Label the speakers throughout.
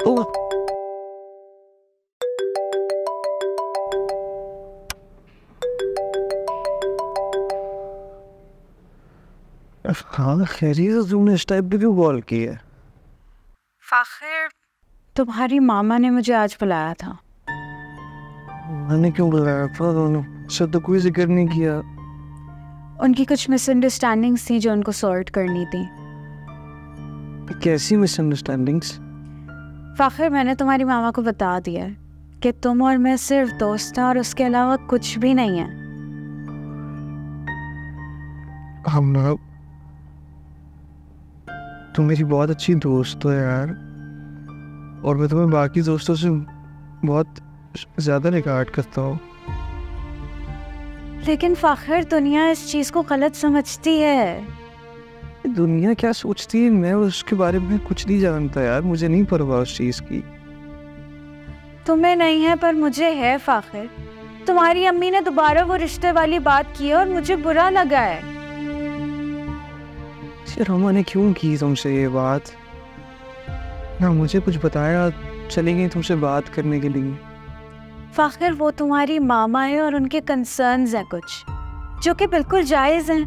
Speaker 1: ओह हाँ, खैरियत? तुमने इस टाइप पे क्यों कॉल की है?
Speaker 2: फाखिर, तुम्हारी मामा ने मुझे आज बुलाया था।
Speaker 1: मैंने क्यों बुलाया था? उन्होंने सब तो कोई जिक्र नहीं किया।
Speaker 2: उनकी कुछ मिसअंडरस्टैंडिंग्स थी जो उनको सॉर्ट करनी थी।
Speaker 1: कैसी मिसअंडरस्टैंडिंग्स?
Speaker 2: फाखिर, मैंने तुम्हारी मामा को बता दिया है कि तुम और मैं सिर्फ दोस्त हैं और उसके अलावा कुछ भी नहीं है।
Speaker 1: हम ना, तुम मेरी बहुत अच्छी दोस्त हो यार, और मैं तुम्हें बाकी दोस्तों से बहुत ज़्यादा रिगार्ड करता हूँ।
Speaker 2: लेकिन फाखिर, दुनिया इस चीज़ को गलत समझती है।
Speaker 1: दुनिया क्या सोचती है मैं उसके बारे में कुछ नहीं जानता यार, मुझे नहीं परवाह उस चीज़ की।
Speaker 2: तुम्हें नहीं है पर मुझे है फाखिर। तुम्हारी अम्मी ने दोबारा वो रिश्ते वाली बात की है और मुझे बुरा लगा है।
Speaker 1: रमा ने क्यों की तुमसे ये बात? ना मुझे कुछ बताया, चली गई तुमसे बात करने के लिए।
Speaker 2: फाखिर, वो तुम्हारी मामा है और उनके कंसर्न्स हैं कुछ जो कि बिल्कुल जायज हैं।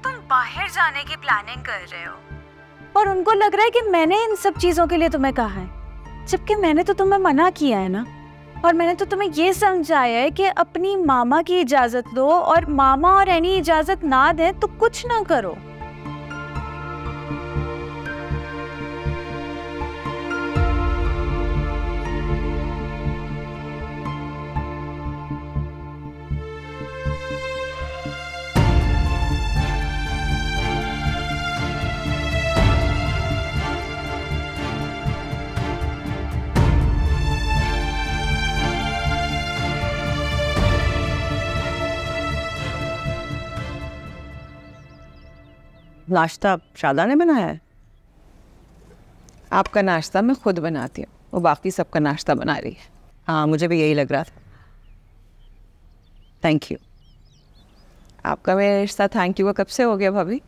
Speaker 2: तुम बाहर जाने की प्लानिंग कर रहे हो और उनको लग रहा है कि मैंने इन सब चीजों के लिए तुम्हें कहा है, जबकि मैंने तो तुम्हें मना किया है ना। और मैंने तो तुम्हें ये समझाया है कि अपनी मामा की इजाजत लो, और मामा और एनी इजाजत ना दे तो कुछ ना करो।
Speaker 3: नाश्ता शादा ने बनाया है?
Speaker 4: आपका नाश्ता मैं खुद बनाती हूँ, वो बाकी सबका नाश्ता बना रही है।
Speaker 3: हाँ, मुझे भी यही लग रहा था। Thank you.
Speaker 4: आपका मेरा रिश्ता थैंक यू का कब से हो गया भाभी?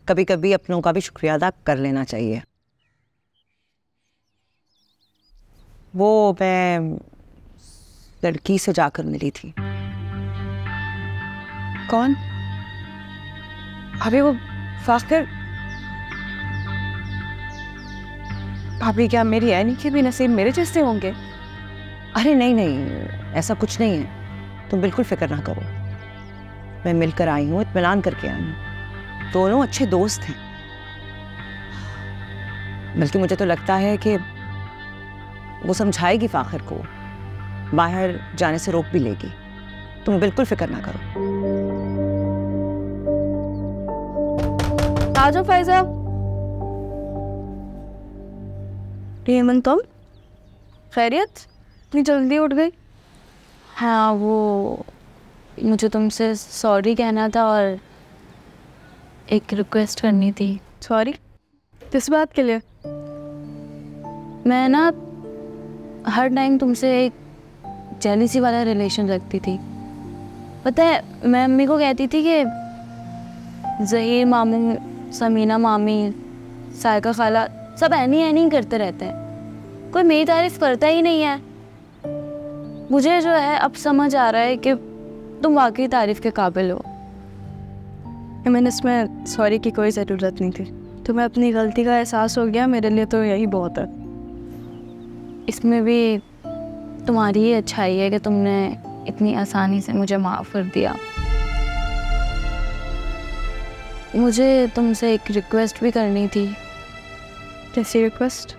Speaker 3: कभी कभी अपनों का भी शुक्रिया अदा कर लेना चाहिए। वो मैं लड़की से जाकर मिली थी।
Speaker 4: कौन? भाभी वो फाखिर? भाभी क्या मेरी ऐनी के भी नसीब मेरे जैसे होंगे?
Speaker 3: अरे नहीं नहीं, ऐसा कुछ नहीं है, तुम बिल्कुल फिक्र ना करो। मैं मिलकर आई हूँ, इत्मीनान करके आई हूँ। दोनों अच्छे दोस्त हैं, बल्कि मुझे तो लगता है कि वो समझाएगी फाखिर को, बाहर जाने से रोक भी लेगी। तुम बिल्कुल फिक्र ना करो।
Speaker 5: आ जाओ फैजा। हेमंत, तुम खैरियत? इतनी जल्दी उठ गई?
Speaker 2: हाँ, वो मुझे तुमसे सॉरी कहना था और एक रिक्वेस्ट करनी थी।
Speaker 5: सॉरी? किस बात के लिए?
Speaker 2: मैं ना हर टाइम तुमसे एक जेलिसी वाला रिलेशन रखती थी। पता है, मैं अम्मी को कहती थी कि ज़हीर मामू, समीना मामी, सायका खाला सब ऐनी ऐनी करते रहते हैं, कोई मेरी तारीफ करता ही नहीं है। मुझे जो है अब समझ आ रहा है कि तुम वाकई तारीफ के काबिल हो।
Speaker 5: मैंने इसमें सॉरी की कोई ज़रूरत नहीं थी। तुम्हें अपनी गलती का एहसास हो गया, मेरे लिए तो यही बहुत है।
Speaker 2: इसमें भी तुम्हारी ही अच्छाई है कि तुमने इतनी आसानी से मुझे माफ़ कर दिया। मुझे तुमसे एक रिक्वेस्ट भी करनी थी।
Speaker 5: कैसी रिक्वेस्ट?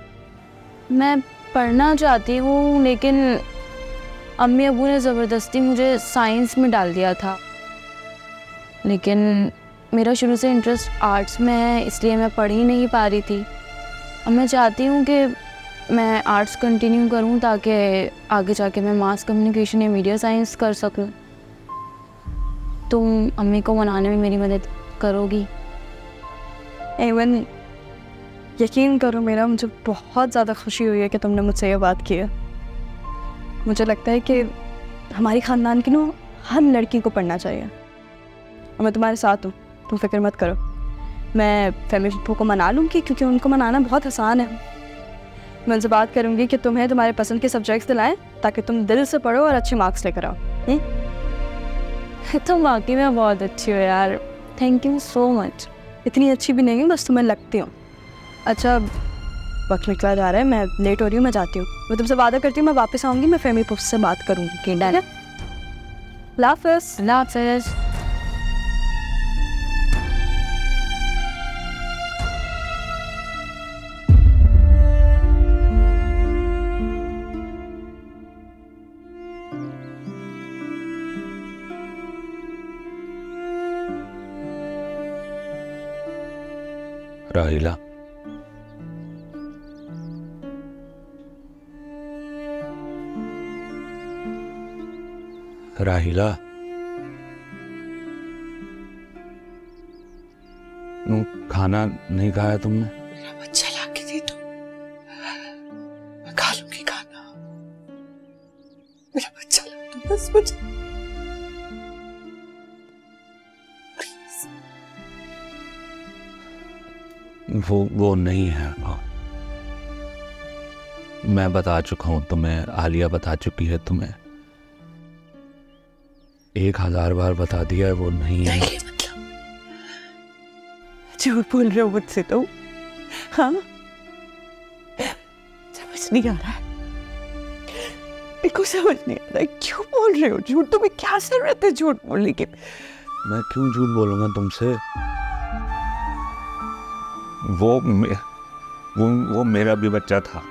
Speaker 2: मैं पढ़ना चाहती हूँ, लेकिन अम्मी अबू ने ज़बरदस्ती मुझे साइंस में डाल दिया था। लेकिन मेरा शुरू से इंटरेस्ट आर्ट्स में है, इसलिए मैं पढ़ ही नहीं पा रही थी। अब मैं चाहती हूँ कि मैं आर्ट्स कंटिन्यू करूँ ताकि आगे जाके मैं मास कम्युनिकेशन या मीडिया साइंस कर सकूँ। तुम अम्मी को मनाने में मेरी मदद करोगी?
Speaker 5: एवन, यकीन करो मेरा, मुझे बहुत ज़्यादा खुशी हुई है कि तुमने मुझसे ये बात की है। मुझे लगता है कि हमारी ख़ानदान की हर लड़की को पढ़ना चाहिए, और मैं तुम्हारे साथ हूँ, तुम फिक्र मत करो। मैं फैमी पप्पू को मना लूँगी, क्योंकि उनको मनाना बहुत आसान है। मैं उनसे बात करूँगी कि तुम्हें तुम्हारे पसंद के सब्जेक्ट्स दिलाएं ताकि तुम दिल से पढ़ो और अच्छे मार्क्स लेकर आओ।
Speaker 2: तुम वाकई में बहुत अच्छी हो यार, थैंक यू सो मच।
Speaker 5: इतनी अच्छी भी नहीं हूँ, बस तुम्हें लगती हूँ। अच्छा, वक्त निकला जा रहा है, मैं लेट हो रही हूँ, मैं जाती हूँ। मैं तुमसे वादा करती हूँ मैं वापस आऊँगी, मैं फैमी पप्पू से बात करूँगी।
Speaker 2: कि डन।
Speaker 5: अल्लाह हाफ़िज़।
Speaker 2: अल्लाह हाफ़िज़।
Speaker 6: राहिला, राहिला, खाना नहीं खाया तुमने?
Speaker 3: मेरा बच्चा लाके दे दो, मैं खा लूंगी खाना। मेरा बच्चा ला दो बस मुझे।
Speaker 6: वो नहीं है। मैं बता चुका हूं तुम्हें, आलिया बता चुकी है तुम्हें, 1000 बार बता दिया है, वो नहीं है।
Speaker 3: मतलब झूठ बोल रहे हो मुझसे तो? हाँ, समझ नहीं आ रहा है, मेरे को समझ नहीं आ रहा है, क्यों बोल रहे हो झूठ? तुम्हें क्या जरूरत है झूठ बोलने की?
Speaker 6: मैं क्यों झूठ बोलूंगा तुमसे? वो मेरा भी बच्चा था।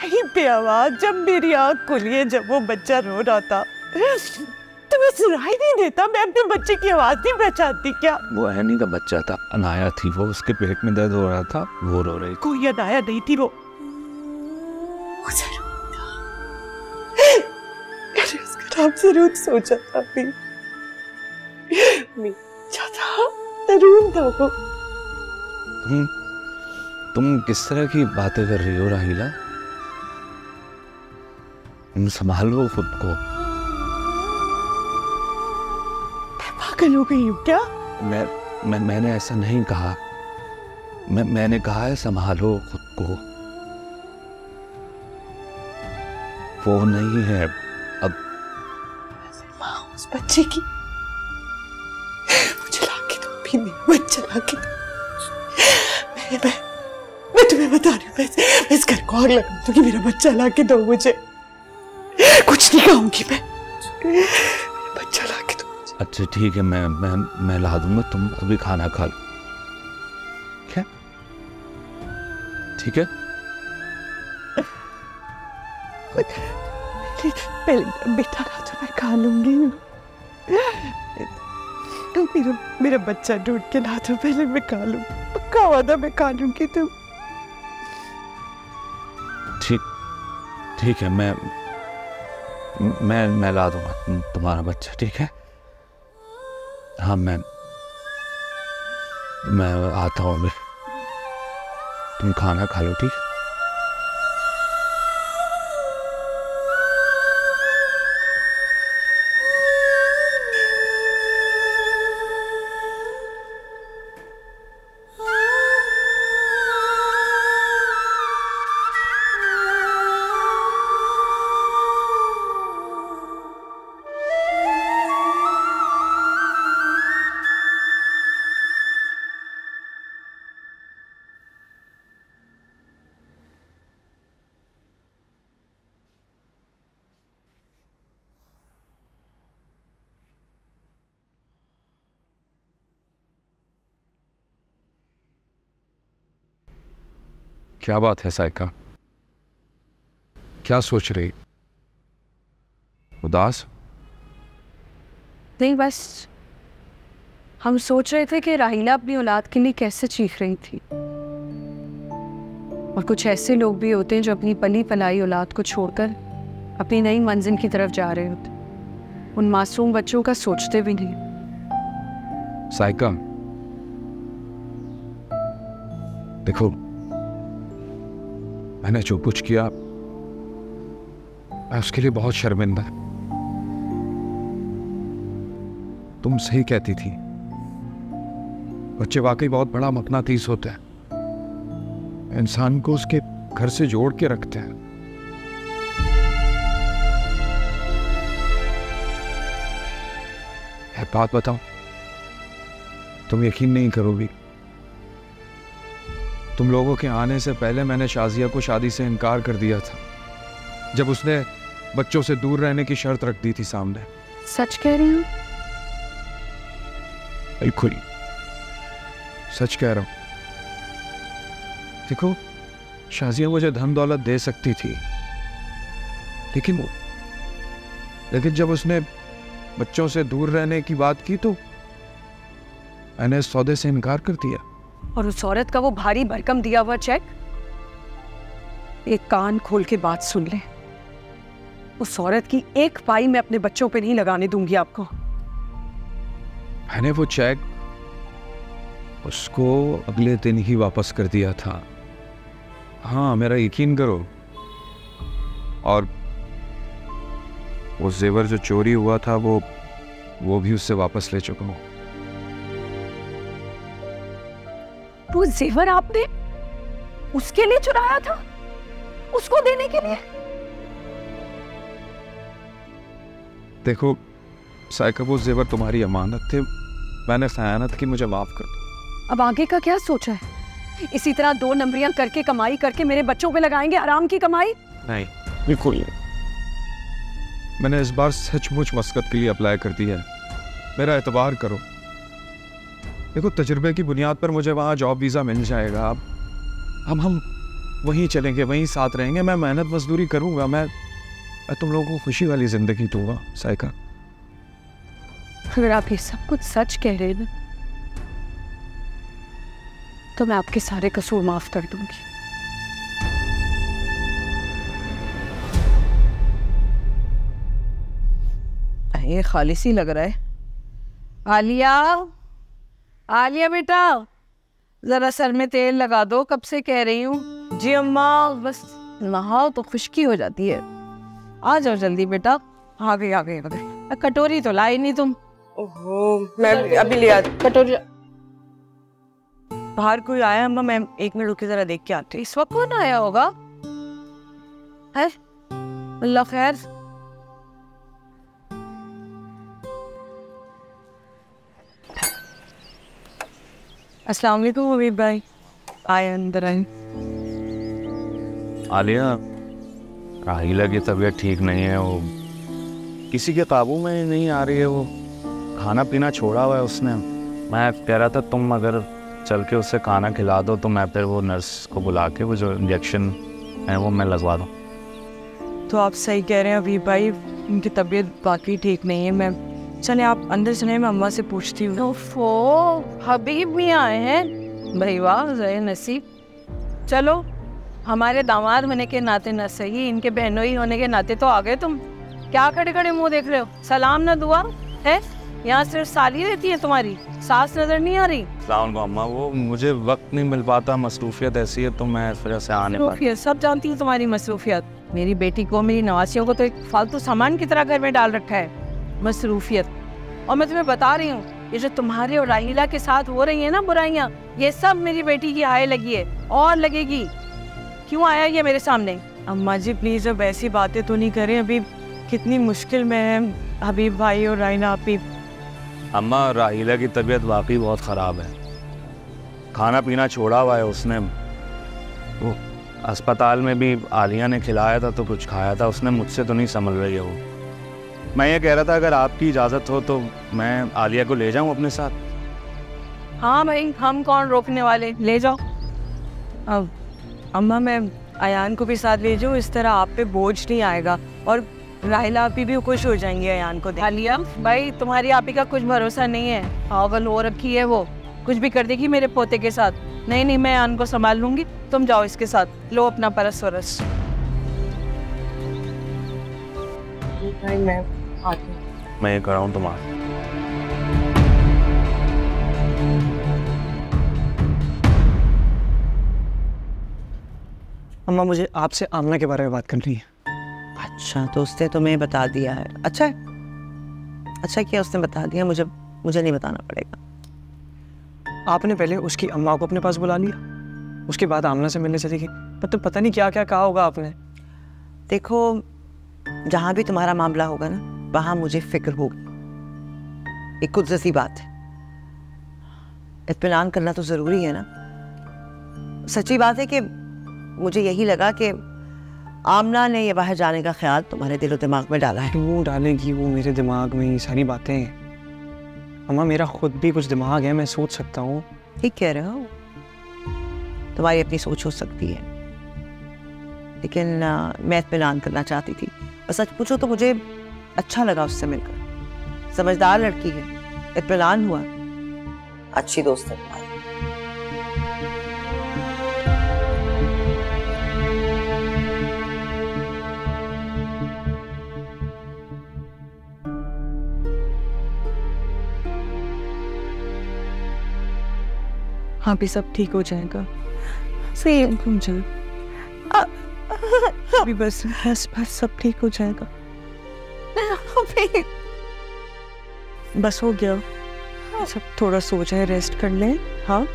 Speaker 3: यहीं पे आवाज जब मेरी आंख खुली है, जब वो बच्चा रो रहा था, तुम्हें सुनाई नहीं देता? मैं अपने बच्चे की आवाज नहीं पहचानती क्या?
Speaker 6: वो एनी का बच्चा था, अनाया थी वो, उसके पेट में दर्द हो रहा था, वो रो रही।
Speaker 3: कोई अनाया नहीं थी वो मैंने उसका नाम जरूर सोचा था भी। अच्छा था, तरुण था वो।
Speaker 6: तुम किस तरह की बातें कर रही हो राहिला? तुम संभालो खुद को।
Speaker 3: मैं पागल हो गई हूँ क्या?
Speaker 6: मैंने ऐसा नहीं कहा। मैंने कहा है संभालो खुद को। वो नहीं है अब।
Speaker 3: माँ उस बच्चे की, मुझे लाके दो भी, मेरा बच्चा लाके दो। मैं तुम्हें बता रही हूँ, मैं इस घर को आग लगा दूंगी। मेरा बच्चा लाके दो मुझे, कुछ नहीं कहूंगी मैं। मेरा बच्चा लाके दो मुझे।
Speaker 6: अच्छा ठीक है, मैं ला दूंगा, तुम अभी खाना खा लो। क्या? ठीक है?
Speaker 3: पहले बेटा ला तो मैं खा लूंगी। मेरा बच्चा ढूंढ के ला दो, पहले मैं खा लूं। पक्का वादा मैं खा लूंगी। तुम
Speaker 6: ठीक है, मैं ला दूंगा तुम्हारा बच्चा, ठीक है? हाँ, मैं आता हूँ अभी। तुम खाना खा लो, ठीक है?
Speaker 7: क्या बात है साइका? क्या सोच रही? उदास?
Speaker 5: नहीं, बस हम सोच रहे थे कि राहिला अपनी औलाद के लिए कैसे चीख रही थी। और कुछ ऐसे लोग भी होते हैं जो अपनी पली पलाई औलाद को छोड़कर अपनी नई मंजिल की तरफ जा रहे होते, उन मासूम बच्चों का सोचते भी नहीं।
Speaker 7: साइका, देखो, मैंने जो कुछ किया मैं उसके लिए बहुत शर्मिंदा। तुम सही कहती थी, बच्चे वाकई बहुत बड़ा मकनातीस होते हैं, इंसान को उसके घर से जोड़ के रखते हैं। एक बात बताओ, तुम यकीन नहीं करोगी, तुम लोगों के आने से पहले मैंने शाजिया को शादी से इनकार कर दिया था, जब उसने बच्चों से दूर रहने की शर्त रख दी थी सामने।
Speaker 5: सच कह रही हूँ?
Speaker 7: बिल्कुल सच कह रहा हूं। देखो, शाजिया मुझे धन दौलत दे सकती थी, लेकिन जब उसने बच्चों से दूर रहने की बात की तो मैंने इस सौदे से इनकार कर दिया।
Speaker 3: और उस औरत का वो भारी भरकम दिया हुआ चेक, एक कान खोल के बात सुन ले, उस औरत की एक पाई मैं अपने बच्चों पे नहीं लगाने दूंगी आपको।
Speaker 7: मैंने वो चेक उसको अगले दिन ही वापस कर दिया था। हाँ, मेरा यकीन करो। और वो जेवर जो चोरी हुआ था वो भी उससे वापस ले चुका हूं।
Speaker 3: वो जेवर आपने उसके लिए चुराया था, उसको देने के लिए?
Speaker 7: देखो साइका, वो जेवर तुम्हारी अमानत थे, मैंने खयानत की, मुझे माफ कर दो।
Speaker 3: अब आगे का क्या सोचा है? इसी तरह 2 नंबरियां करके कमाई करके मेरे बच्चों पे लगाएंगे आराम की कमाई?
Speaker 7: नहीं, बिल्कुल नहीं। मैंने इस बार सचमुच मस्कत के लिए अप्लाई कर दी है, मेरा एतबार करो। देखो, तजुर्बे की बुनियाद पर मुझे वहाँ जॉब वीज़ा मिल जाएगा। अब हम वहीं चलेंगे, वहीं साथ रहेंगे। मैं मेहनत मजदूरी करूँगा, मैं तुम लोगों को खुशी वाली ज़िंदगी दूंगा साइका।
Speaker 3: अगर आप ये सब कुछ सच कह रहे हैं तो मैं आपके सारे कसूर माफ कर दूंगी।
Speaker 4: ये खालिस ही लग रहा है। आलिया, आलिया बेटा, जरा सर में तेल लगा दो, कब से कह रही हूँ। जी अम्मा, बस नहाओ तो खुश्की हो जाती है। आ जाओ जल्दी बेटा। आ गई आ गई आ गई। कटोरी तो लाई नहीं तुम।
Speaker 3: ओहो, मैं अभी ले आती कटोरी। बाहर कोई आया अम्मा? मैं 1 मिनट रुक के जरा देख के आती।
Speaker 4: इस वक्त कौन आया होगा? है अल्लाह खैर।
Speaker 3: अस्सलाम वालेकुम हबीब भाई। आए, अंदर आए।
Speaker 8: आलिया, राहिला की तबीयत ठीक नहीं है, वो किसी के काबू में नहीं आ रही है। वो खाना पीना छोड़ा हुआ है उसने। मैं कह रहा था तुम अगर चल के उससे खाना खिला दो तो मैं फिर वो नर्स को बुला के वो जो इंजेक्शन है वो मैं लगवा दूँ।
Speaker 3: तो आप सही कह रहे हैं हबीब भाई, उनकी तबीयत बाकी ठीक नहीं है। मैं चले आप अंदर चले, मैं अम्मा से पूछती हूँ।
Speaker 4: ओफो, हबीब भी आए हैं भाई, वाह ज़े नसीब। चलो, हमारे दामाद होने के नाते न सही, इनके बहनोई होने के नाते तो आ गए तुम। क्या खड़े खड़े मुंह देख रहे हो? सलाम ना दुआ है? यहाँ सिर्फ साली रहती है तुम्हारी, सास नजर नहीं आ रही?
Speaker 8: सलाम अम्मा, वो मुझे वक्त नहीं मिल पाता, मसरूफियत ऐसी है तो मैं फिर से आने पाता।
Speaker 4: सब जानती हूँ तुम्हारी मसरूफियत। मेरी बेटी को, मेरी नवासियों को तो एक फालतू सामान की तरह घर में डाल रखा है, मसरूफियत। और मैं तुम्हें बता रही हूँ, ये जो तुम्हारे और राहिला के साथ हो रही है ना बुराइयाँ, ये सब मेरी बेटी की हाय लगी है और लगेगी। क्यों आया ये मेरे सामने?
Speaker 3: अम्मा जी प्लीज अब ऐसी बातें तो नहीं करें, अभी कितनी मुश्किल में है हबीब भाई और राइना आपी।
Speaker 8: अम्मा, राहिला की तबीयत वाकई बहुत ख़राब है, खाना पीना छोड़ा हुआ है उसने। वो अस्पताल में भी आलिया ने खिलाया था तो कुछ खाया था उसने, मुझसे तो नहीं संभल रही है वो। मैं ये कह रहा था अगर आपकी इजाज़त हो तो मैं आलिया को ले जाऊं अपने साथ।
Speaker 4: हाँ भाई, हम कौन रोकने वाले, ले जाओ।
Speaker 3: अब अम्मा मैं अयान को भी साथ ले जाऊँ, इस तरह आप पे बोझ नहीं आएगा और राहिला आपी भी खुश हो जाएंगे अयान को देख।
Speaker 4: आलिया भाई, तुम्हारी आपी का कुछ भरोसा नहीं है, पागल हो रखी है वो, कुछ भी कर देगी मेरे पोते के साथ। नहीं नहीं, मैं अयान को संभाल लूंगी, तुम जाओ इसके साथ, लो अपना परस वरस।
Speaker 8: मैं ये कराऊँ तुम्हारा।
Speaker 1: अम्मा मुझे आपसे आमना के बारे में बात करनी है।
Speaker 3: अच्छा, तो उसने तुम्हें बता दिया है? अच्छा किया उसने बता दिया, मुझे
Speaker 9: मुझे नहीं बताना पड़ेगा।
Speaker 1: आपने पहले उसकी अम्मा को अपने पास बुला लिया, उसके बाद आमना से मिलने चली गई। मतलब पता नहीं क्या क्या कहा होगा आपने।
Speaker 9: देखो, जहाँ भी तुम्हारा मामला होगा ना, वहाँ मुझे फिक्र होगी। एक खुद जैसी बात है, इत्मीनान करना तो ज़रूरी है ना। सच्ची बात है कि मुझे यही लगा कि आमना ने ये बाहर जाने का ख्याल तुम्हारे दिलो दिमाग में डाला है।
Speaker 1: क्यों डालेगी वो मेरे दिमाग में ये सारी बातें? अम्मा, मेरा खुद भी कुछ दिमाग है, मैं सोच सकता हूँ।
Speaker 9: ठीक कह रहे हो, तुम्हारी अपनी सोच हो सकती है, लेकिन मैं इत्मीनान करना चाहती थी। और सच पूछो तो मुझे अच्छा लगा उससे मिलकर। समझदार लड़की है, इत्मीनान हुआ, अच्छी दोस्त है तुम्हारी।
Speaker 5: हाँ भी सब ठीक हो जाएगा, सही हो जाएगा। अभी बस बस बस सब ठीक हो जाएगा। बस हो गया, सब थोड़ा सो जाए, रेस्ट कर लें। हाँ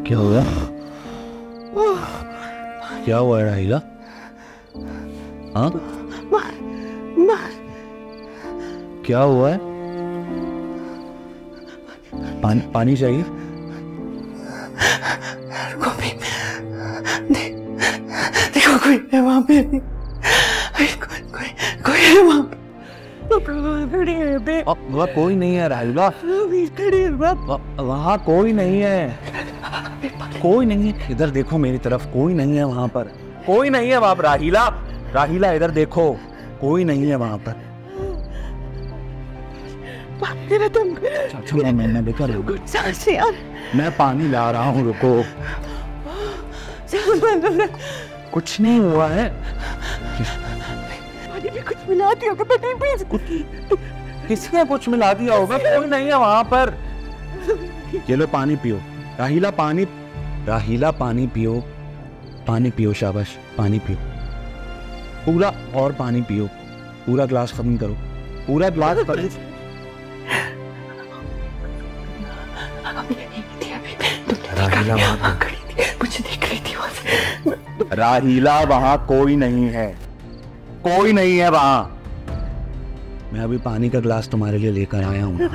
Speaker 6: क्या हुआ? क्या हुआ राहिला? हाँ, क्या हुआ है? पानी चाहिए?
Speaker 5: देखो कोई है वहाँ पे, कोई है वहाँ पे।
Speaker 6: वहाँ कोई नहीं है राहिला, वहाँ कोई नहीं है, कोई नहीं है। इधर देखो मेरी तरफ, कोई नहीं है वहाँ पर, कोई नहीं है वहाँ पर। राहिला, राहिला इधर देखो, कोई नहीं है वहाँ पर। अच्छा, मैं लेकर मैं पानी ला रहा हूँ, रुको। कुछ नहीं हुआ है।
Speaker 5: कुछ मिला दिया होगा,
Speaker 6: किसने कुछ मिला दिया होगा? कोई नहीं है वहां पर। ये लो पानी पियो राहिला, पानी, राहिला पानी पियो, पानी पियो, शाबाश, पानी पियो पूरा, और पानी पियो, पूरा ग्लास खत्म करो, पूरा ग्लास खत्म। राहिला वहां
Speaker 5: मुझे देख रही थी।
Speaker 6: राहिला वहां कोई नहीं है, कोई नहीं है वहां। मैं अभी पानी का ग्लास तुम्हारे लिए लेकर आया हूँ।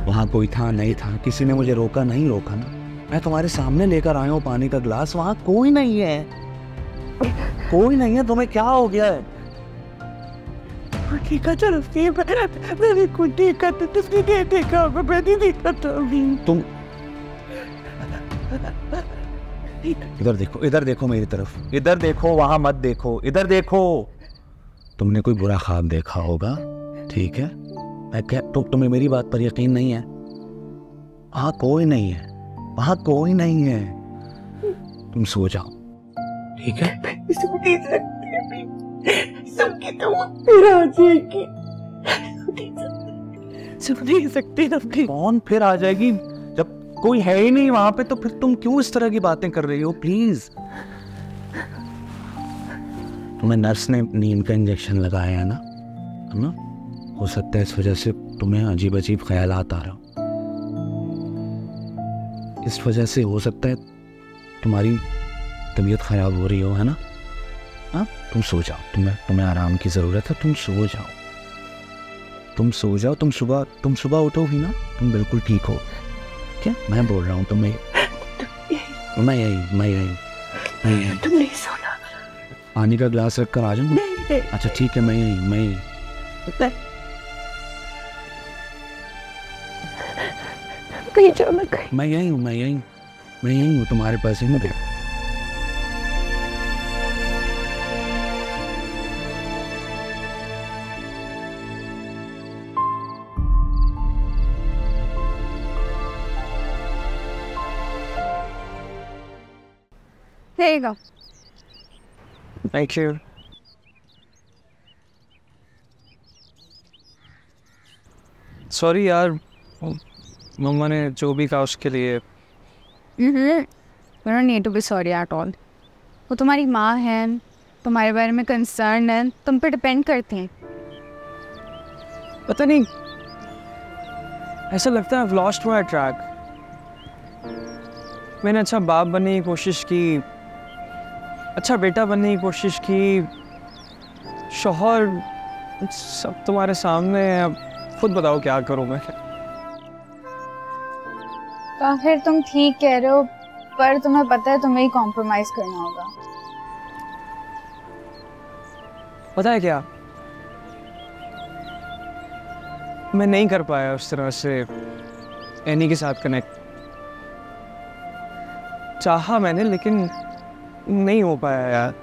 Speaker 6: वहां कोई था नहीं था, किसी ने मुझे रोका नहीं, रोका ना, मैं तुम्हारे सामने लेकर आया हूँ पानी का ग्लास। वहां कोई नहीं है, कोई नहीं है। तुम्हें क्या हो गया है?
Speaker 5: देखा मैंने कुछ देखा था, तुमने नहीं देखा होगा, मैंने देखा था।
Speaker 6: तुम इधर देखो, इधर देखो मेरी तरफ, इधर देखो, वहां मत देखो, इधर देखो। तुमने कोई बुरा ख्वाब देखा होगा, ठीक है? मैं क्या तुम्हें मेरी बात पर यकीन नहीं है? वहां कोई नहीं है, वहां कोई नहीं है। तुम सो जाओ, ठीक है? कौन फिर आ जाएगी जब कोई है ही नहीं वहां पे? तो फिर तुम क्यों इस तरह की बातें कर रही हो? प्लीज, तुम्हें नर्स ने नींद का इंजेक्शन लगाया है ना, है ना? हो सकता है इस वजह से तुम्हें अजीब अजीब ख्यालात आ रहा हो, इस वजह से हो सकता है तुम्हारी तबीयत खराब हो रही हो, है ना? हाँ, तुम सो जाओ, तुम्हें आराम की जरूरत है, तुम सो जाओ, तुम सो जाओ। तुम सुबह उठोगी ना, तुम बिल्कुल ठीक हो। क्या मैं बोल रहा हूँ तुम्हें? मैं यही
Speaker 5: तुम नहीं सोना।
Speaker 6: पानी का ग्लास रख कर आ जाऊँ? अच्छा ठीक है, मैं यही हूँ, तुम्हारे पास ही हूँ।
Speaker 5: There you go.
Speaker 1: Thank you. Sorry यार, मम्मा ने जो भी कहा उसके लिए।
Speaker 5: You don't need to be sorry at all. वो तुम्हारी माँ है, तुम्हारे बारे में कंसर्न है, तुम पे डिपेंड करती हैं।
Speaker 1: पता नहीं, ऐसा लगता है I've lost my track। मैंने अच्छा बाप बनने की कोशिश की, अच्छा बेटा बनने की कोशिश की, शौहर सब तुम्हारे सामने है, अब खुद बताओ क्या करूँ मैं।
Speaker 5: फिर तुम ठीक कह रहे हो, पर तुम्हें पता है तुम्हें ही कॉम्प्रोमाइज करना होगा।
Speaker 1: पता है क्या, मैं नहीं कर पाया उस तरह से एनी के साथ कनेक्ट। चाहा मैंने, लेकिन नहीं हो पाया यार।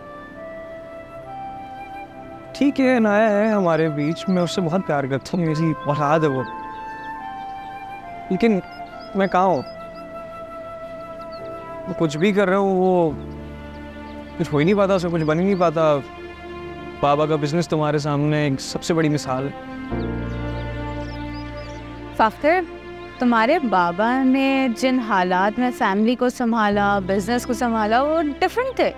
Speaker 1: ठीक है, नया है हमारे बीच, मैं उससे बहुत प्यार करता हूँ, मेरी औलाद है वो, लेकिन मैं कहाँ हूँ? वो कुछ भी कर रहा हूँ, वो कुछ हो ही नहीं पाता, उससे कुछ बन ही नहीं पाता। बाबा का बिजनेस तुम्हारे सामने एक सबसे बड़ी मिसाल है।
Speaker 5: फ़ख्र, तुम्हारे बाबा ने जिन हालात में फैमिली को संभाला, बिजनेस को संभाला, वो डिफरेंट थे।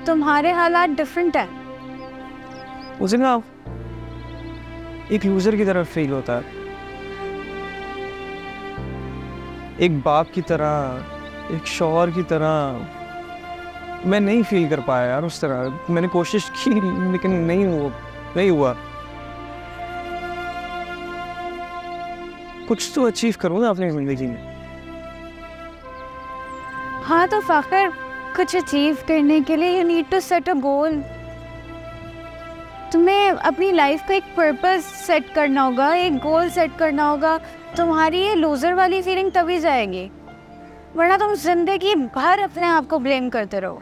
Speaker 5: तुम्हारे हालात डिफरेंट हैं।
Speaker 1: उसे ना एक लूजर की तरह फील होता है, एक बाप की तरह, एक शौहर की तरह। मैं नहीं फील कर पाया यार उस तरह। मैंने कोशिश की लेकिन नहीं हुआ। कुछ तो अचीव करूँ ना अपनी जिंदगी में।
Speaker 5: हाँ तो फ़ख्र, कुछ अचीव करने के लिए you need to set a goal. तुम्हें अपनी लाइफ का एक पर्पस सेट करना होगा, एक गोल सेट करना होगा। तुम्हारी ये लूजर वाली फीलिंग तभी जाएगी, वरना तुम जिंदगी भर अपने आप को ब्लेम करते रहो।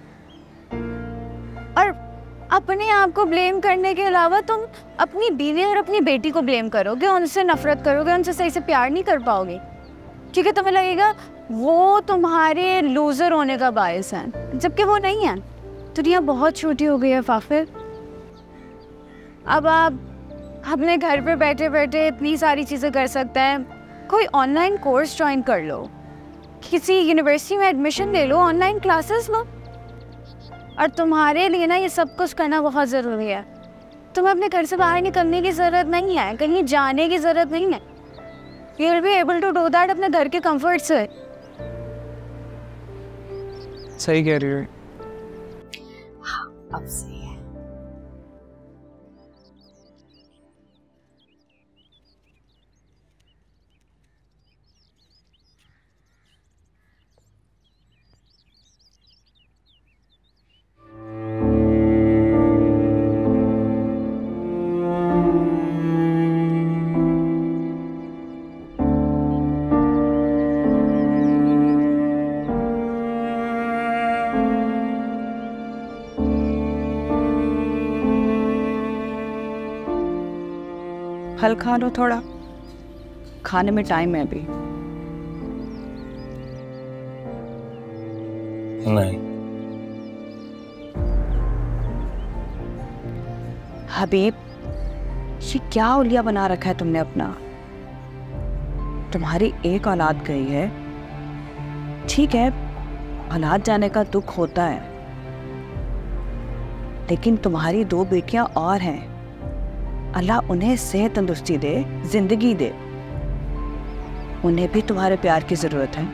Speaker 5: और अपने आप को ब्लेम करने के अलावा तुम अपनी बीवी और अपनी बेटी को ब्लेम करोगे, उनसे नफरत करोगे, उनसे सही से प्यार नहीं कर पाओगे, क्योंकि तुम्हें लगेगा वो तुम्हारे लूजर होने का बायस है, जबकि वो नहीं है। दुनिया बहुत छोटी हो गई है फ़ाखिर। अब आप अपने घर पे बैठे बैठे इतनी सारी चीज़ें कर सकते हैं। कोई ऑनलाइन कोर्स ज्वाइन कर लो, किसी यूनिवर्सिटी में एडमिशन ले लो, ऑनलाइन क्लासेस लो। और तुम्हारे लिए ना ये सब कुछ करना बहुत ज़रूरी है। तुम्हें अपने घर से बाहर निकलने की ज़रूरत नहीं है, कहीं जाने की ज़रूरत नहीं है। You will be able to do that अपने घर के कंफर्ट से।
Speaker 1: सही कह रही हो।
Speaker 5: अब सही है।
Speaker 9: फल खा लो थोड़ा, खाने में टाइम है अभी।
Speaker 8: नहीं।
Speaker 9: हबीब, ये क्या उलिया बना रखा है तुमने अपना? तुम्हारी एक औलाद गई है, ठीक है, औलाद जाने का दुख होता है, लेकिन तुम्हारी 2 बेटियां और हैं। अल्लाह उन्हें सेहत तंदुरुस्ती दे, जिंदगी दे। उन्हें भी तुम्हारे प्यार की जरूरत है,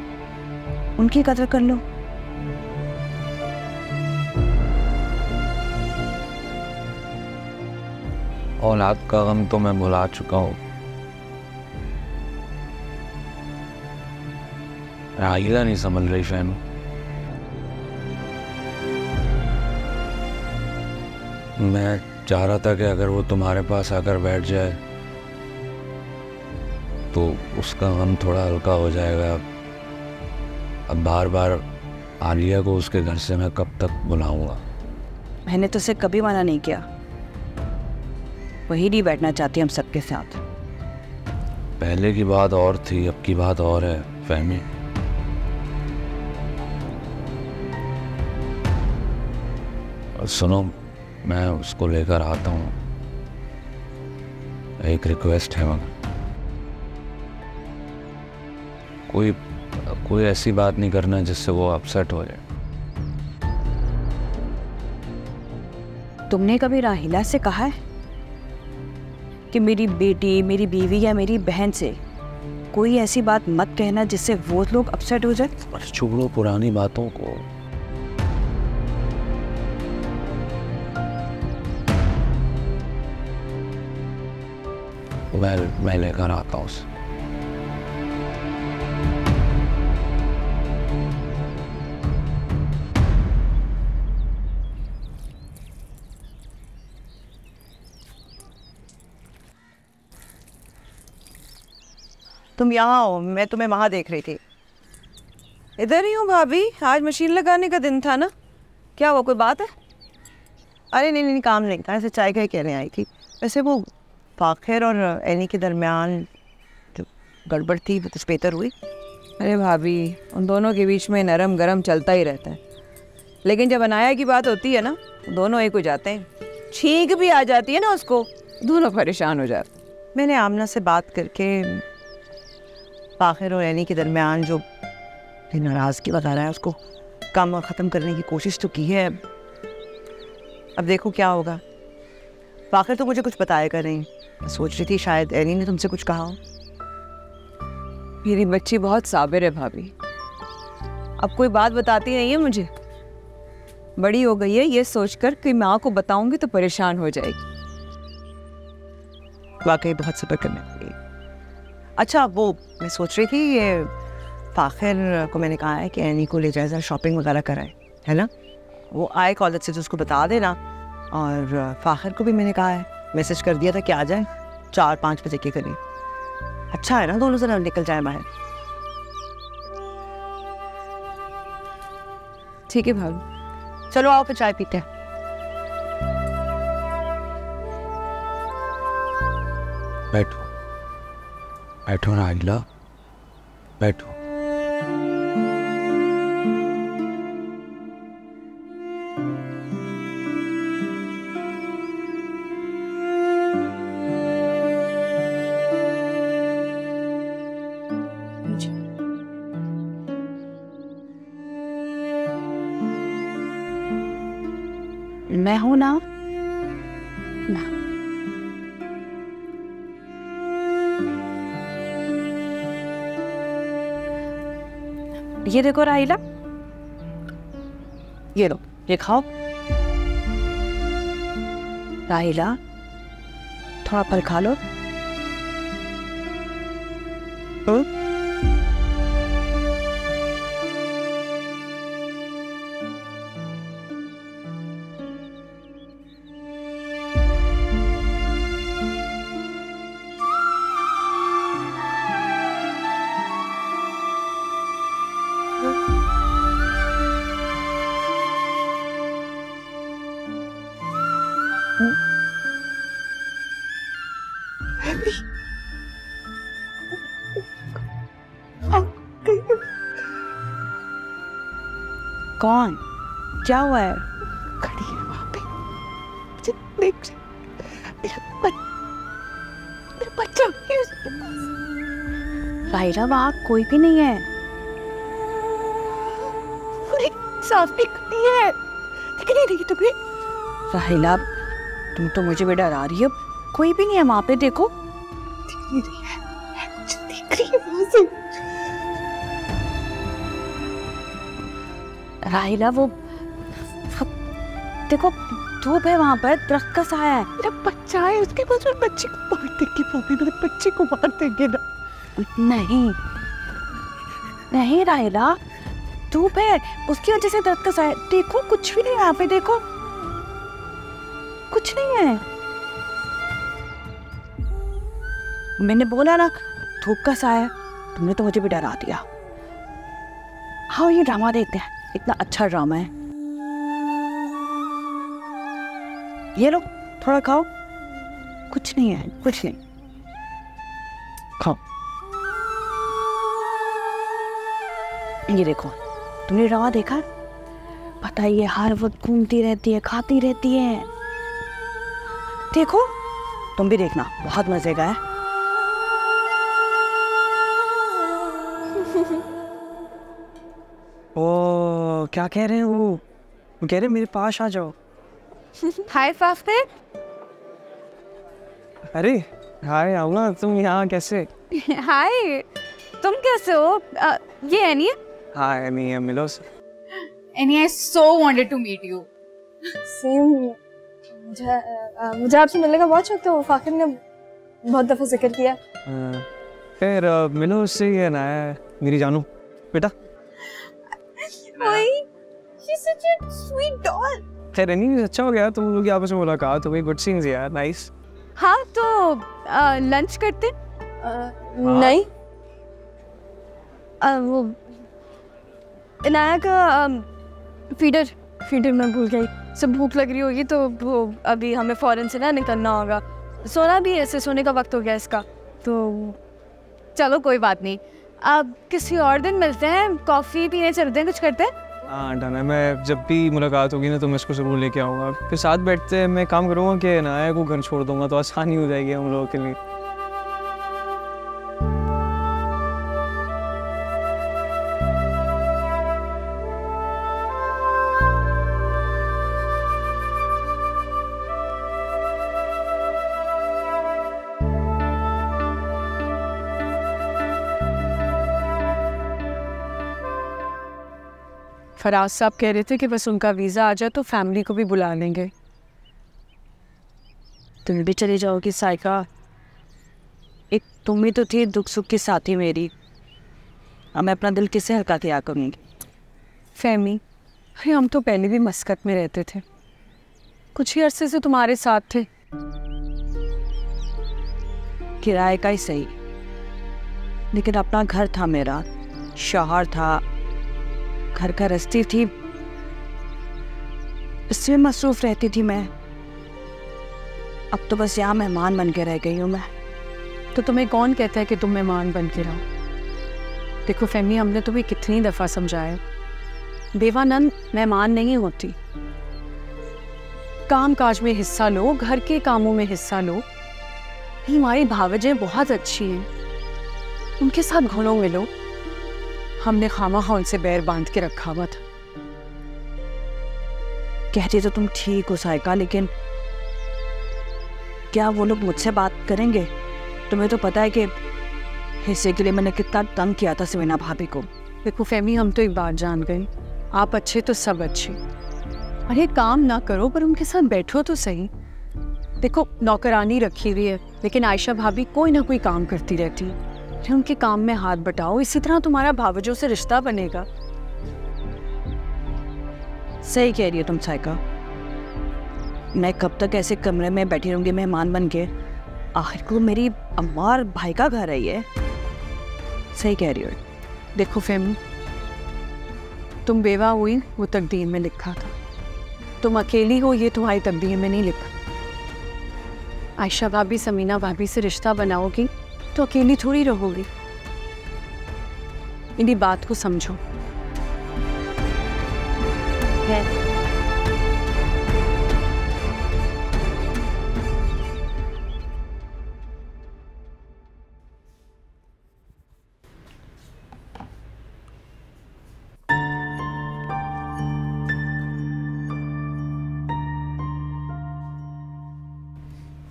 Speaker 9: उनकी कदर कर लो।
Speaker 8: औलाद का गम तो मैं भुला चुका हूँ। राहिला नहीं समझ रही फैन। मैं चाह रहा था कि अगर वो तुम्हारे पास आकर बैठ जाए तो उसका गम थोड़ा हल्का हो जाएगा। अब बार बार आलिया को उसके घर से मैं कब तक बुलाऊंगा?
Speaker 9: मैंने तो उसे कभी मना नहीं किया, वही नहीं बैठना चाहती हम सबके साथ।
Speaker 8: पहले की बात और थी, अब की बात और है फहमी।
Speaker 6: सुनो, मैं उसको लेकर आता हूँ। एक रिक्वेस्ट है, मगर कोई ऐसी बात नहीं करना जिससे वो अपसेट हो जाए।
Speaker 3: तुमने कभी राहिला से कहा है कि मेरी बेटी, मेरी बीवी या मेरी बहन से कोई ऐसी बात मत कहना जिससे वो लोग अपसेट हो जाए?
Speaker 6: बस छोड़ो पुरानी बातों को। मैं लेकर आता हूँ उसे।
Speaker 9: तुम यहाँ हो, मैं तुम्हें वहाँ देख रही थी।
Speaker 3: इधर ही हूँ भाभी, आज मशीन लगाने का दिन था ना। क्या हुआ, कोई बात है?
Speaker 9: अरे नहीं नहीं, काम नहीं था, ऐसे चाय का ही कहने आई थी। वैसे वो फाखिर और एनी के दरमियान जो गड़बड़ थी वो कुछ बेहतर हुई?
Speaker 3: अरे भाभी, उन दोनों के बीच में नरम गरम चलता ही रहता है, लेकिन जब अनाया की बात होती है ना, दोनों एक हो जाते हैं। छींक भी आ जाती है ना उसको, दोनों परेशान हो जाते।
Speaker 9: मैंने आमना से बात करके फाखिर और एनी के दरमियान जो नाराज़गी वगैरह है उसको कम और ख़त्म करने की कोशिश तो की है। अब देखो क्या होगा। फाखिर तो मुझे कुछ बताएगा नहीं। मैं सोच रही थी शायद एनी ने तुमसे कुछ कहा हो।
Speaker 3: मेरी बच्ची बहुत साबिर है भाभी, अब कोई बात बताती नहीं है मुझे। बड़ी हो गई है ये सोचकर कि माँ को बताऊंगी तो परेशान हो जाएगी।
Speaker 9: वाकई बहुत सब्र करने लगी। अच्छा, वो मैं सोच रही थी ये फाखिर को मैंने कहा है कि एनी को ले जाए, ज़रा शॉपिंग वगैरह कराए, है ना? वो आए कॉलेज से तो उसको बता देना। और फाखिर को भी मैंने कहा है, मैसेज कर दिया था कि आ जाए 4-5 बजे के करीब। अच्छा है ना, दोनों ज़रा निकल जाए बाहर।
Speaker 3: ठीक है भाभी,
Speaker 9: चलो आओ फिर चाय पीते हैं।
Speaker 6: बैठो बैठो राहिला, बैठो।
Speaker 3: मैं हूं ना। ये देखो राहिला, ये लो, ये खाओ। राहिला, थोड़ा फल खा लो। कौन? क्या हुआ है?
Speaker 9: खड़ी है वहाँ पे, मुझे देख रही। मेरा बच्चा है उसके पास।
Speaker 5: राहिला, वहाँ कोई भी नहीं है।
Speaker 9: साफ भी खड़ी है, दिख नहीं रही तुम्हें?
Speaker 3: राहिला, तुम तो मुझे भी डरा रही हो। कोई भी नहीं है वहाँ पे, देखो।
Speaker 9: दिख नहीं रही है, मुझे दिख रही है वहाँ से।
Speaker 3: राहिला, वो देखो, धूप है वहां पर, दरख्त का साया है।
Speaker 9: मेरा बच्चा है उसके पास, और बच्चे को मार देंगे भाभी, मेरे बच्चे को मार देंगे ना।
Speaker 3: नहीं नहीं राहिला, धूप है, उसकी वजह से दरख्त का साया। देखो, कुछ भी नहीं है यहाँ पे, देखो कुछ नहीं है। मैंने बोला ना, धूप का साया। तुमने तो मुझे भी डरा दिया। हाँ, ये ड्रामा देखते हैं, इतना अच्छा ड्रामा है। ये लो, थोड़ा खाओ। कुछ नहीं है, कुछ नहीं, खाओ। ये देखो, तुमने ड्रामा देखा?
Speaker 2: पता ही है, हर वक्त घूमती रहती है, खाती रहती है।
Speaker 10: देखो तुम भी देखना, बहुत मजे का है।
Speaker 1: ओ क्या कह रहे हैं वो कह रहे हैं मेरे पास आ जाओ।
Speaker 5: हाय फाफे।
Speaker 1: अरे हाय आऊँगा, तुम यहाँ कैसे?
Speaker 5: हाय, तुम कैसे हो? ये एनी है?
Speaker 1: हाय एनी है, मिलो।
Speaker 5: Annie, I so wanted to meet you.
Speaker 11: Same, मुझे आपसे मिलने का बहुत शौक था। वो फाकिर ने बहुत दफा जिक्र किया।
Speaker 1: फिर मिलो उससे, ये ना है मेरी जानू बेटा।
Speaker 5: She's such a sweet doll.
Speaker 1: खैर एनी अच्छा हो गया तुम लोग आपस में मुलाकात हो गई, गुड सीन्स यार, नाइस।
Speaker 5: हाँ तो लंच करते?
Speaker 11: नहीं,
Speaker 5: वो इनाया का फीडर मैं भूल गई। सब भूख लग रही होगी तो वो अभी हमें फौरन से ना निकलना होगा। सोना भी ऐसे, सोने का वक्त हो गया इसका, तो चलो कोई बात नहीं, अब किसी और दिन मिलते हैं, कॉफ़ी पीने चलते हैं, कुछ करते हैं।
Speaker 1: हाँ डन है, मैं जब भी मुलाकात होगी ना तो मैं इसको ज़रूर लेके आऊँगा, फिर साथ बैठते हैं। मैं काम करूँगा कि इनाया को घर छोड़ दूँगा तो आसानी हो जाएगी हम लोगों के लिए।
Speaker 4: फराज साहब कह रहे थे कि बस उनका वीज़ा आ जाए तो फैमिली को भी बुला लेंगे।
Speaker 10: तुम भी चली जाओगी साइका, एक तुम ही तो थी दुख सुख की साथी मेरी। अब मैं अपना दिल किससे हल्का किया करूँगी?
Speaker 4: फहमी, अरे हम तो पहले भी मस्कत में रहते थे, कुछ ही अरसे से तुम्हारे साथ थे।
Speaker 10: किराए का ही सही, लेकिन अपना घर था मेरा, शौहर था, घर का रस्ती थी, इसमें मसरूफ रहती थी मैं। अब तो बस यहाँ मेहमान बन के रह गई हूँ मैं।
Speaker 4: तो तुम्हें कौन कहता है कि तुम मेहमान बन के रहो? देखो फहमी, हमने तुम्हें कितनी दफ़ा समझाया, बेवानंद मेहमान नहीं होती। काम काज में हिस्सा लो, घर के कामों में हिस्सा लो। हमारी भावजें बहुत अच्छी हैं, उनके साथ घुलो मिलो। हमने खामखा उनसे बैर बांध के रखा हुआ था।
Speaker 10: कहती तो तुम ठीक हो साइका, लेकिन क्या वो लोग मुझसे बात करेंगे? तुम्हें तो पता है कि हिस्से के लिए मैंने कितना तंग किया था समीना भाभी को।
Speaker 4: देखो फहमी, हम तो एक बात जान गए, आप अच्छे तो सब अच्छे। अरे काम ना करो पर उनके साथ बैठो तो सही। देखो नौकरानी रखी हुई है, लेकिन आयशा भाभी कोई ना कोई काम करती रहती है। उनके काम में हाथ बटाओ, इसी तरह तुम्हारा भावजों से रिश्ता बनेगा।
Speaker 10: सही कह रही हो तुम साइका, मैं कब तक ऐसे कमरे में बैठी रहूंगी मेहमान बन के? आखिर को मेरी अम्मा और भाई का घर है ये। सही कह रही हो।
Speaker 4: देखो फहमी, तुम बेवा हुई वो तकदीर में लिखा था, तुम अकेली हो ये तुम्हारी तकदीर में नहीं लिखा। आयशा भाभी समीना भाभी से रिश्ता बनाओगी तो अकेली थोड़ी रहोगी। इन्हीं बात को समझो।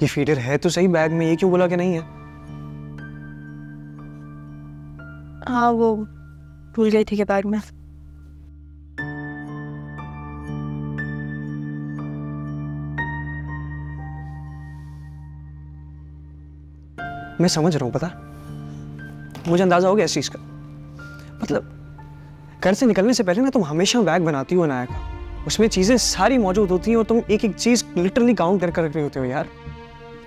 Speaker 1: ये फीडर है तो सही बैग में, ये क्यों बोला कि नहीं है?
Speaker 10: हाँ वो भूल गई थी कि बैग में।
Speaker 1: मैं समझ रहा हूँ, पता मुझे अंदाजा हो गया इस चीज का। मतलब घर से निकलने से पहले ना तुम हमेशा बैग बनाती हो अनाया का, उसमें चीजें सारी मौजूद होती हैं और तुम एक एक चीज लिटरली काउंट कर रखे होते हो यार।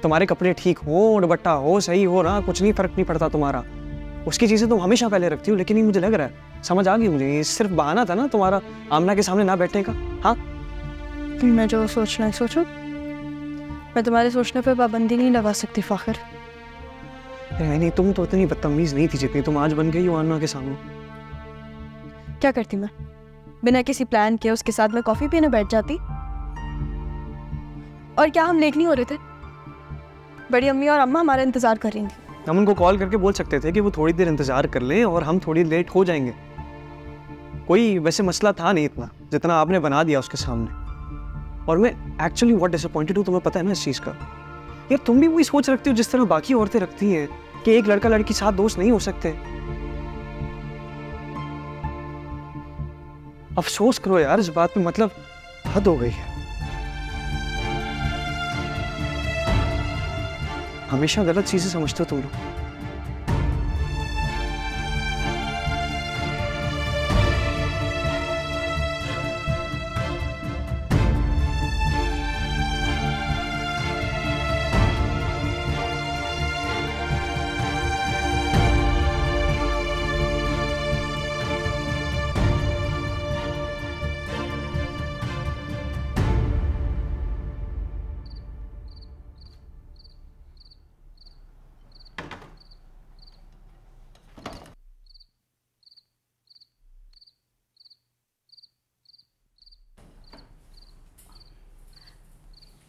Speaker 1: तुम्हारे कपड़े ठीक हो, दुपट्टा हो, सही हो ना, कुछ नहीं फर्क नहीं पड़ता तुम्हारा, उसकी चीजें तुम हमेशा पहले रखती हो। लेकिन ये मुझे लग रहा है, समझ आ गई मुझे, ये सिर्फ बहाना था ना तुम्हारा आमना के सामने ना बैठने का। हाँ
Speaker 10: मैं जो सोचना है सोचो, मैं तुम्हारे सोचने पे पाबंदी नहीं लगा सकती फाखिर।
Speaker 1: नहीं, तुम तो इतनी बदतमीज नहीं थी जितनी तुम आज बन गई हो आमना के सामने।
Speaker 10: क्या करती मैं?
Speaker 11: बिना किसी प्लान के उसके साथ मैं कॉफ़ी पीने बैठ जाती। और क्या हम लेट नहीं हो रहे थे? बड़ी अम्मी और अम्मा हमारा इंतज़ार कर रही थी।
Speaker 1: हम उनको कॉल करके बोल सकते थे कि वो थोड़ी देर इंतज़ार कर लें और हम थोड़ी लेट हो जाएंगे। कोई वैसे मसला था नहीं इतना जितना आपने बना दिया उसके सामने। और मैं एक्चुअली बहुत डिसअपॉइंटेड हूँ, तुम्हें पता है ना इस चीज़ का। यार तुम भी वही सोच रखती हो जिस तरह बाकी औरतें रखती हैं कि एक लड़का लड़की साथ दोस्त नहीं हो सकते। अफसोस करो यार इस बात पे, मतलब हद हो गई है। हमेशा गलत चीजें समझते हो तुम लोग।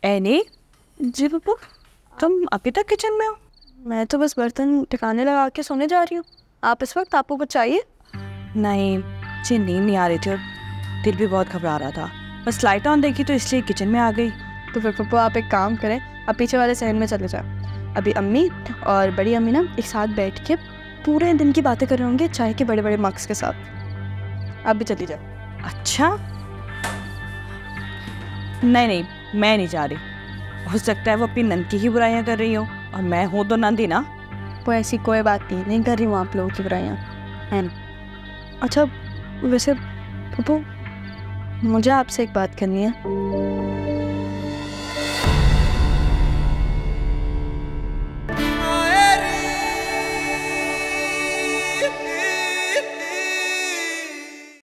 Speaker 10: एनी,
Speaker 11: जी पप्पू।
Speaker 10: तुम अभी तक किचन में हो?
Speaker 11: मैं तो बस बर्तन टिकाने लगा के सोने जा रही हूँ। आप इस वक्त, आपको कुछ चाहिए?
Speaker 10: नहीं, मुझे नींद नहीं आ रही थी और दिल भी बहुत घबरा रहा था। बस लाइट ऑन देखी तो इसलिए किचन में आ गई।
Speaker 11: तो फिर पप्पू आप एक काम करें, आप पीछे वाले सहन में चले जाओ। अभी अम्मी और बड़ी अम्मी ना एक साथ बैठ के पूरे दिन की बातें कर रहे होंगे चाय के बड़े बड़े मग्स के साथ। आप भी चली जाओ।
Speaker 10: अच्छा, नहीं, मैं नहीं जा रही। हो सकता है वो अपनी नंद की ही बुराइयां कर रही हो और मैं हूँ तो नंदी ना।
Speaker 11: वो ऐसी कोई बात नहीं कर रही हूँ आप लोगों की बुराइयाँ, है ना? अच्छा वैसे पप्पू, मुझे आपसे एक बात करनी है।